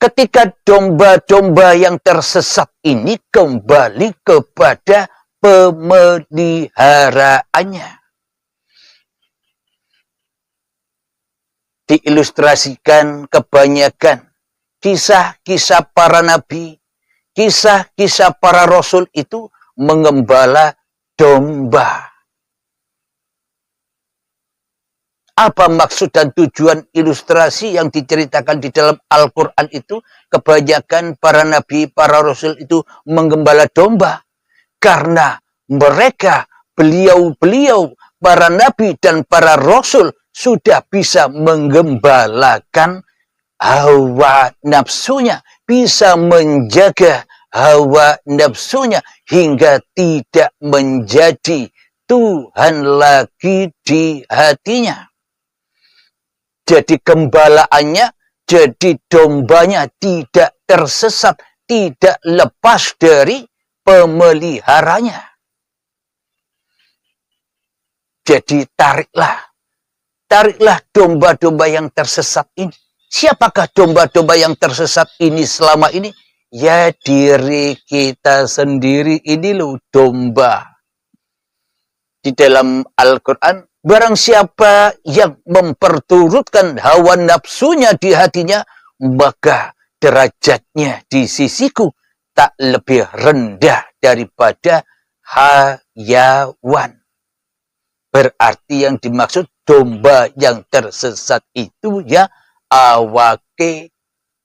ketika domba-domba yang tersesat ini kembali kepada pemeliharaannya. Diilustrasikan kebanyakan kisah-kisah para nabi, kisah-kisah para rasul itu mengembala domba. Apa maksud dan tujuan ilustrasi yang diceritakan di dalam Al-Quran itu? Kebanyakan para nabi, para rasul itu menggembala domba. Karena mereka, beliau-beliau, para nabi dan para rasul sudah bisa menggembalakan hawa nafsunya. Bisa menjaga hawa nafsunya hingga tidak menjadi Tuhan lagi di hatinya. Jadi gembalaannya, jadi dombanya tidak tersesat, tidak lepas dari pemeliharanya. Jadi tariklah domba-domba yang tersesat ini. Siapakah domba-domba yang tersesat ini selama ini? Ya diri kita sendiri ini loh domba. Di dalam Al-Quran, barang siapa yang memperturutkan hawa nafsunya di hatinya, maka derajatnya di sisiku tak lebih rendah daripada hayawan. Berarti yang dimaksud domba yang tersesat itu ya awake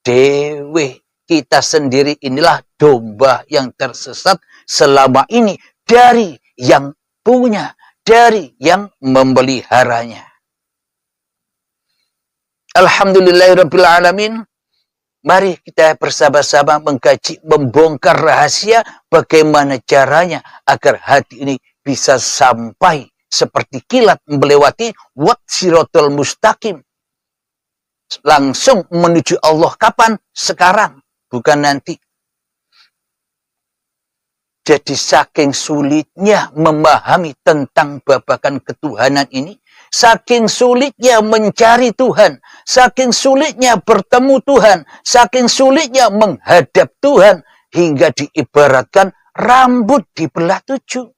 dewe. Kita sendiri inilah domba yang tersesat selama ini dari yang punya, dari yang memeliharanya. Alhamdulillahirrabbilalamin. Mari kita bersama-sama mengkaji, membongkar rahasia bagaimana caranya agar hati ini bisa sampai seperti kilat melewati siratal mustaqim. Langsung menuju Allah. Kapan? Sekarang, bukan nanti. Jadi saking sulitnya memahami tentang babakan ketuhanan ini, saking sulitnya mencari Tuhan, saking sulitnya bertemu Tuhan, saking sulitnya menghadap Tuhan, hingga diibaratkan rambut dibelah 7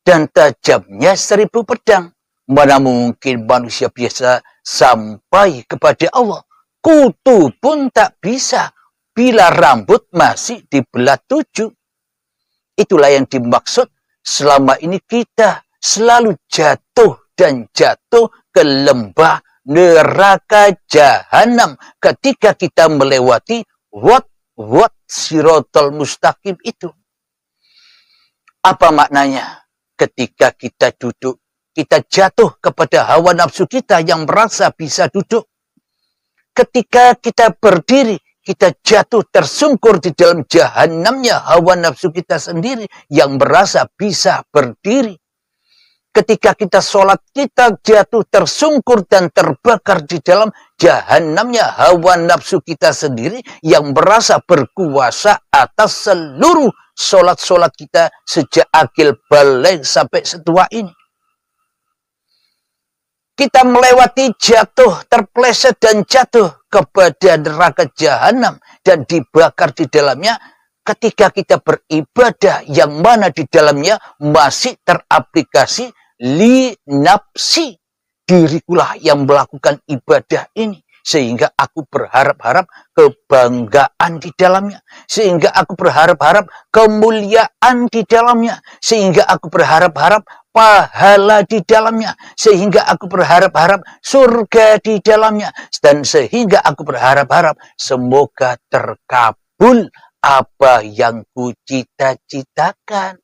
dan tajamnya 1000 pedang. Mana mungkin manusia biasa sampai kepada Allah? Kutu pun tak bisa bila rambut masih dibelah 7. Itulah yang dimaksud selama ini kita selalu jatuh dan jatuh ke lembah neraka jahanam ketika kita melewati siratal mustaqim itu. Apa maknanya? Ketika kita duduk, kita jatuh kepada hawa nafsu kita yang merasa bisa duduk. Ketika kita berdiri, kita jatuh tersungkur di dalam jahanamnya hawa nafsu kita sendiri yang merasa bisa berdiri. Ketika kita sholat, kita jatuh tersungkur dan terbakar di dalam jahanamnya hawa nafsu kita sendiri yang merasa berkuasa atas seluruh sholat-sholat kita sejak akil balik sampai setua ini. Kita melewati jatuh, terpleset dan jatuh kepada neraka jahanam dan dibakar di dalamnya ketika kita beribadah yang mana di dalamnya masih teraplikasi li nafsi, dirikulah yang melakukan ibadah ini. Sehingga aku berharap-harap kebanggaan di dalamnya. Sehingga aku berharap-harap kemuliaan di dalamnya. Sehingga aku berharap-harap pahala di dalamnya. Sehingga aku berharap-harap surga di dalamnya. Dan sehingga aku berharap-harap semoga terkabul apa yang ku cita-citakan.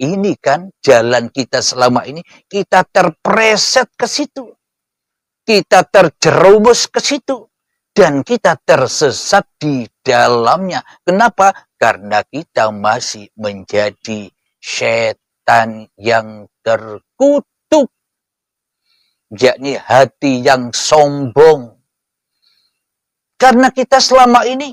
Ini kan jalan kita selama ini. Kita terpreset ke situ. Kita terjerumus ke situ. Dan kita tersesat di dalamnya. Kenapa? Karena kita masih menjadi setan yang terkutuk. Yakni hati yang sombong. Karena kita selama ini,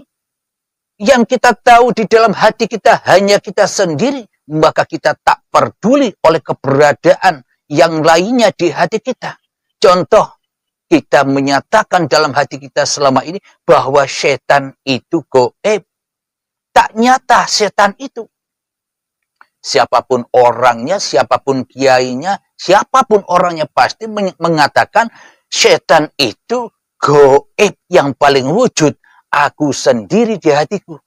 yang kita tahu di dalam hati kita hanya kita sendiri. Maka kita tak peduli oleh keberadaan yang lainnya di hati kita. Contoh, kita menyatakan dalam hati kita selama ini bahwa setan itu gaib. Tak nyata setan itu. Siapapun orangnya, siapapun kiainya, siapapun orangnya pasti mengatakan setan itu gaib yang paling wujud. Aku sendiri di hatiku.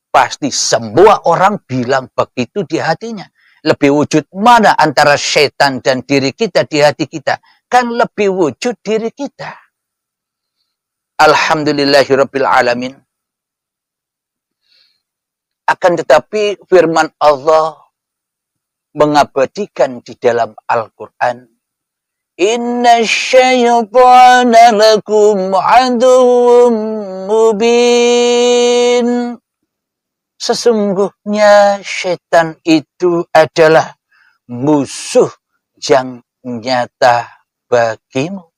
Pasti semua orang bilang begitu di hatinya. Lebih wujud mana antara setan dan diri kita di hati kita? Kan lebih wujud diri kita. Alhamdulillahirabbil alamin. Akan tetapi firman Allah mengabadikan di dalam Al-Quran. Inna syaitana lakum aduwwum mubin. Sesungguhnya syaitan itu adalah musuh yang nyata bagimu.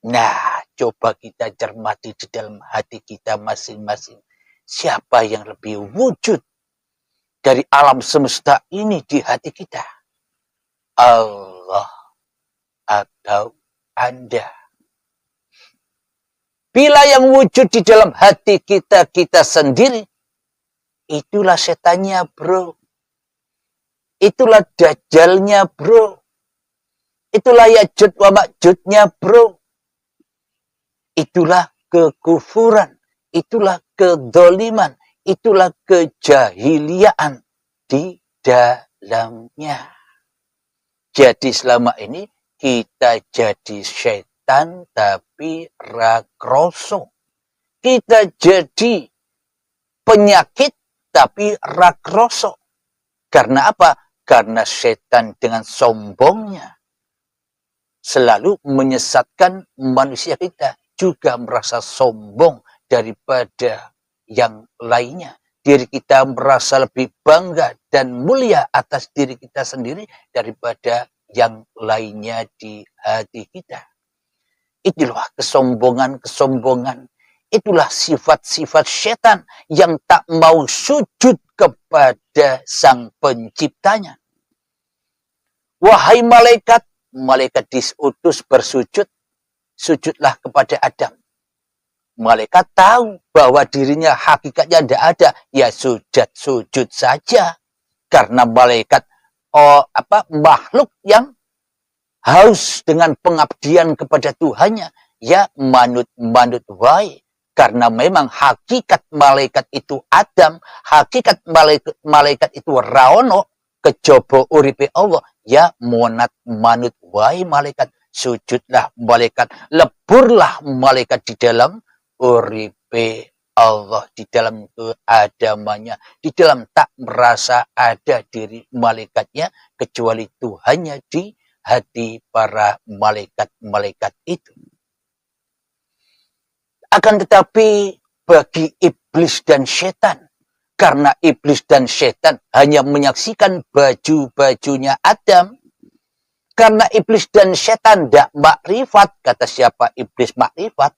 Nah, coba kita cermati di dalam hati kita masing-masing. Siapa yang lebih wujud dari alam semesta ini di hati kita? Allah atau Anda? Bila yang wujud di dalam hati kita, kita sendiri, itulah setannya, bro. Itulah dajjalnya, bro. Itulah Ya'juj wa Ma'jujnya, bro. Itulah kekufuran. Itulah kedoliman. Itulah kejahiliaan di dalamnya. Jadi selama ini kita jadi setan tapi rakroso. Kita jadi penyakit tapi rakroso. Karena apa? Karena setan dengan sombongnya selalu menyesatkan manusia kita. Juga merasa sombong daripada yang lainnya. Diri kita merasa lebih bangga dan mulia atas diri kita sendiri daripada yang lainnya di hati kita. Itulah kesombongan-kesombongan. Itulah sifat-sifat setan yang tak mau sujud kepada sang penciptanya. Wahai malaikat, malaikat diutus bersujud, sujudlah kepada Adam. Malaikat tahu bahwa dirinya hakikatnya tidak ada, ya sujud saja. Karena malaikat makhluk yang haus dengan pengabdian kepada Tuhannya, ya manut wae. Karena memang hakikat malaikat itu Adam, hakikat malaikat itu raono, kejaba uripe Allah, ya manut wae malaikat. Sujudlah malaikat, leburlah malaikat di dalam uripe Allah, di dalam keadamannya, di dalam tak merasa ada diri malaikatnya kecuali Tuhannya di hati para malaikat-malaikat itu. Akan tetapi bagi iblis dan setan, karena iblis dan setan hanya menyaksikan baju-bajunya Adam, karena iblis dan setan tidak makrifat, kata siapa iblis makrifat?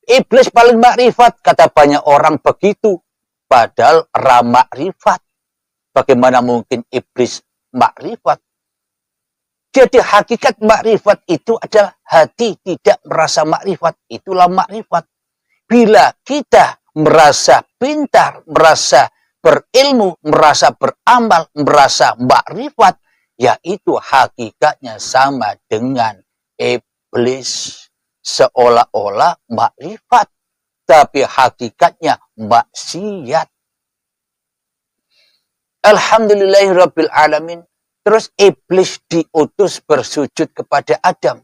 Iblis paling makrifat, kata banyak orang begitu. Padahal ramakrifat. Bagaimana mungkin iblis makrifat? Jadi hakikat makrifat itu adalah hati tidak merasa makrifat. Itulah makrifat. Bila kita merasa pintar, merasa berilmu, merasa beramal, merasa makrifat, yaitu hakikatnya sama dengan iblis. Seolah-olah makrifat, tapi hakikatnya maksiat. Alhamdulillahirabbil alamin. Terus iblis diutus bersujud kepada Adam.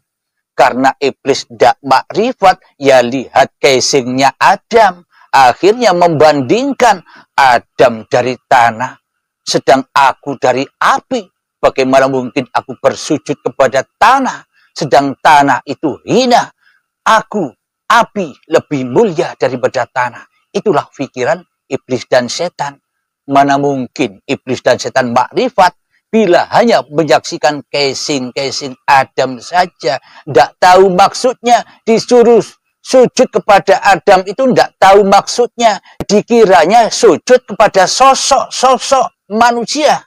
Karena iblis tidak makrifat, ya lihat casingnya Adam. Akhirnya membandingkan Adam dari tanah, sedang aku dari api. Bagaimana mungkin aku bersujud kepada tanah, sedang tanah itu hina. Aku, api, lebih mulia daripada tanah. Itulah pikiran iblis dan setan. Mana mungkin iblis dan setan makrifat bila hanya menyaksikan casing Adam saja. Tidak tahu maksudnya, disuruh sujud kepada Adam itu tidak tahu maksudnya. Dikiranya sujud kepada sosok manusia.